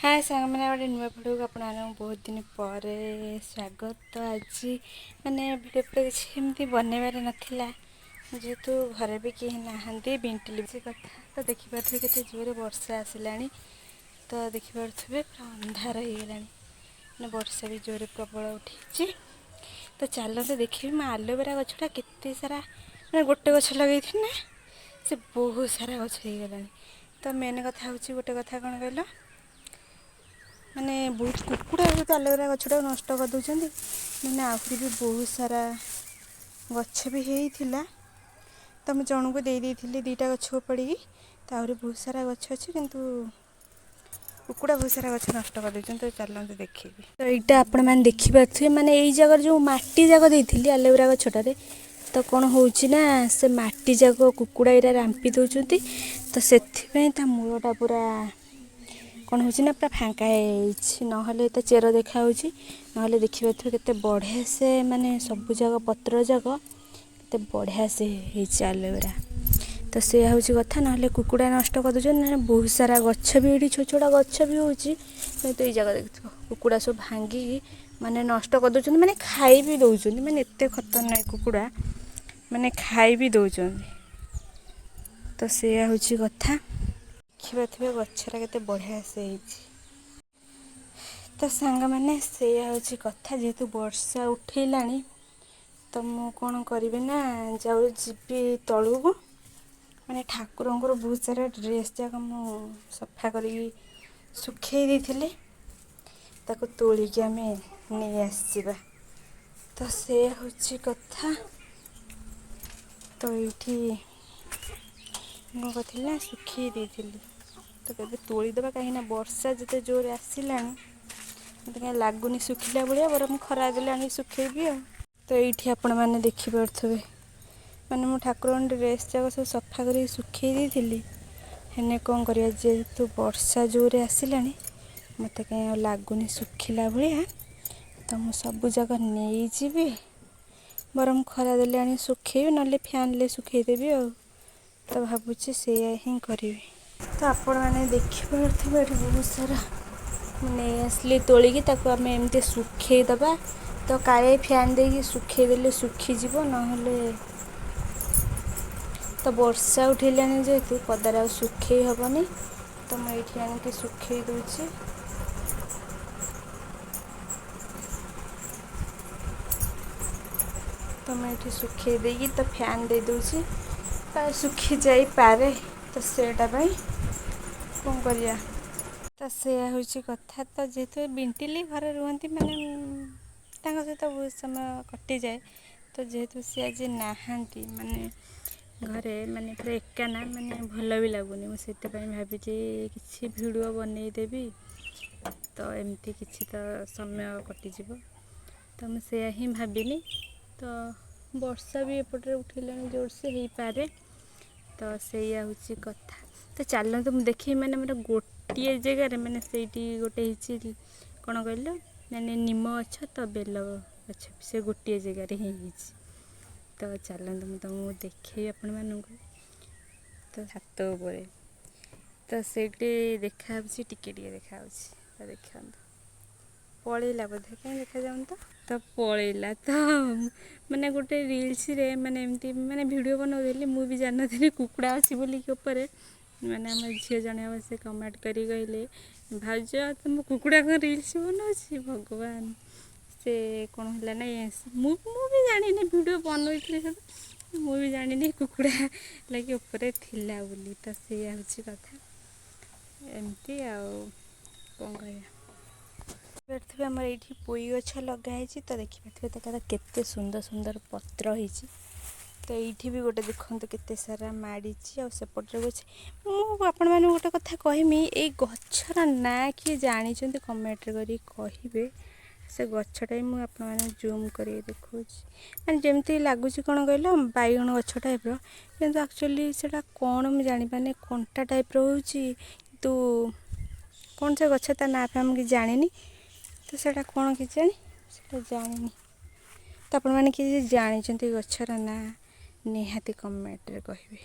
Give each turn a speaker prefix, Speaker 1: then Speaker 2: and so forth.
Speaker 1: हाय सांग मैंने गोटे नुआ भिडियो को आप बहुत दिन पर स्वागत। तो आज मैंने भिडियो किसी बनइबार नाला जेहेतु घरे भी कहीं नहांती बिंटिली कथा तो देखिपे के जोर वर्षा आसला। तो देखिपे पूरा अंधार हो गला वर्षा भी जोर प्रबल उठी। तो चलते देखिए मैं आलोवेरा गछटा केते सारा मैं गोटे गछ लगे ना से बहुत सारा गछ हो गला। तो मेन कथा हूँ गोटे कथा कौन कहल माने बहुत कुकुड़ा तो आलोवेरा गछटा नष्ट कर दूसरी मैंने आहरी भी बहुत सारा गछ भी होता। तो मुझे जन को दे दीटा गछ पड़ी तो आहरी बहुत सारा गछ अच्छे किंतु कुकुड़ा बहुत सारा गछ नष्ट कर दूसरी। तो चलते देखिए तो यहाँ आपण मैंने देखिपे माने यही जगह जो मट्टी जाक देती आलोवेरा गछटारे तो कौन होना से मट्टी जाक कुकुड़ा इरा रांपी दौरान तो से मूलटा पूरा कौन हो पूरा फांका ना तो चेर देखा ना देखिए के बढ़िया से माने सब जगह पत्र जाक के बढ़िया से आलोवेरा। तो से हूँ कथा ना कुकुड़ा नष्ट कर दूसरी बहुत सारा गछ भी ये छोट छोटा गछ भी हो तो ये जगह देख कुकुड़ा सब भांगी माने नष्ट कर दूसरी माने खाई भी दौरान माने एत खतरनाक कुकुड़ा माने खाई भी दौरान। तो से हूँ कथा देखिए गछरा के बढ़िया से तो सांग मैंने से हूँ कथा जेहेतु वर्षा उठेला तो मु कौन करी ना जाऊ जी तलू को माने ठाकुरंकर बहुत सारा ड्रेस जाक मु सफा करी सुखे दी ताको तोलिकी आम नहीं आसवा। तो से हूँ कथा तो ये कौन करी ना सुखी दी तो केबे तोड़ीदे कहीं वर्षा जिते जोर आसला मत कहीं लगुनि सुखिला भाया बरम खरा देले आनी सुखेबी आ। तो ये आपण मैंने देखिपे माने मो ठाकुर ड्रेस जाक सब सफा कर सुखे दी हेने कौन कर जेहेतु वर्षा जोर आसला मत कहीं लगुनि सुखिला भाया तो मुझ सब जाक नहीं जी बरम खरा देले आनी सुखेबी ना फैन ले सुखेदेवी आ। तो भावुँ से हिं करी। तो आपण मैंने देखिपे बहुत सारा नहीं आसली तोलिकी आम एमती सुखेदबा तो काले फैन दे सुखेदेले सुखीज ना तो वर्षा उठेलानी जेहेतु पदार आ सुखे हेनी तो मुझे आनिक सुखे दूची। तो मुझे सुखे देगी तो फैन दे दूची सुखी जाई पारे तो सेटा कौन करिया। तो से हूँ कथा तो जेहेतु बिंटिली घरे रुहती माने सहित बहुत समय कटि जाए तो जेहेतु सी आज नहांती माने घरे माने पूरा एका ना माने भल भी लगुनि मुझे भावी किसी वीडियो बनईदेवी तो एमती किसी तो समय कटिज तो मुझे हिं भाविनी। तो वर्षा भी एपटे उठेला जोर से हो पारे तो से हूँ कथा। तो चलते मुझे देखी मैंने मोर गोटे जगार मैंने से गोटे कौन कहल मैंने निम गछ तो बेल गछ से गोटे जगार ही तो चलते मुझे तुमको देखे आपण मानू तो छात उपर तो से देखा टिके देखा तो देखा पलैला बोधे कहीं देखा जाऊन तो पलैला तो मैंने गोटे रील्स रे माने एमती माने वीडियो बनाऊली मुझे जानी कुकुड़ा अच्छी बोलिक मैंने आम झील जन से कमेंट करी कहले भाज तुम कुकुड़ा को रील्स बनाऊँ भगवान से कौन है ना मुझे जानी वीडियो बनई मुझे जानी कुकुड़ा लगे ऊपर थिला बोली। तो से हूँ कथा एमती आ कौन कह आम ये पोई गछ लगाई तो देखिए तो केते सुंदर सुंदर पत्र होती। तो ये भी गोटे देखते केते सारा माड़ी आसेपटे गछ मुझे गोटे कथा कहमी ये गछर ना किए जानी कमेंट करी कहे से गछटा मुझे जूम कर देखा मैंने जमती लगुच कौन कहल बैगण गछ टाइप कि एक्चुअली से कौन मुझे जापारे कंटा टाइप तो कौन से गछ ता ना मुझे जानी तो सेटा कौन कि जानी तो आपण मैंने किसी जानते गछर ना निहाती कमेंट रे कहे।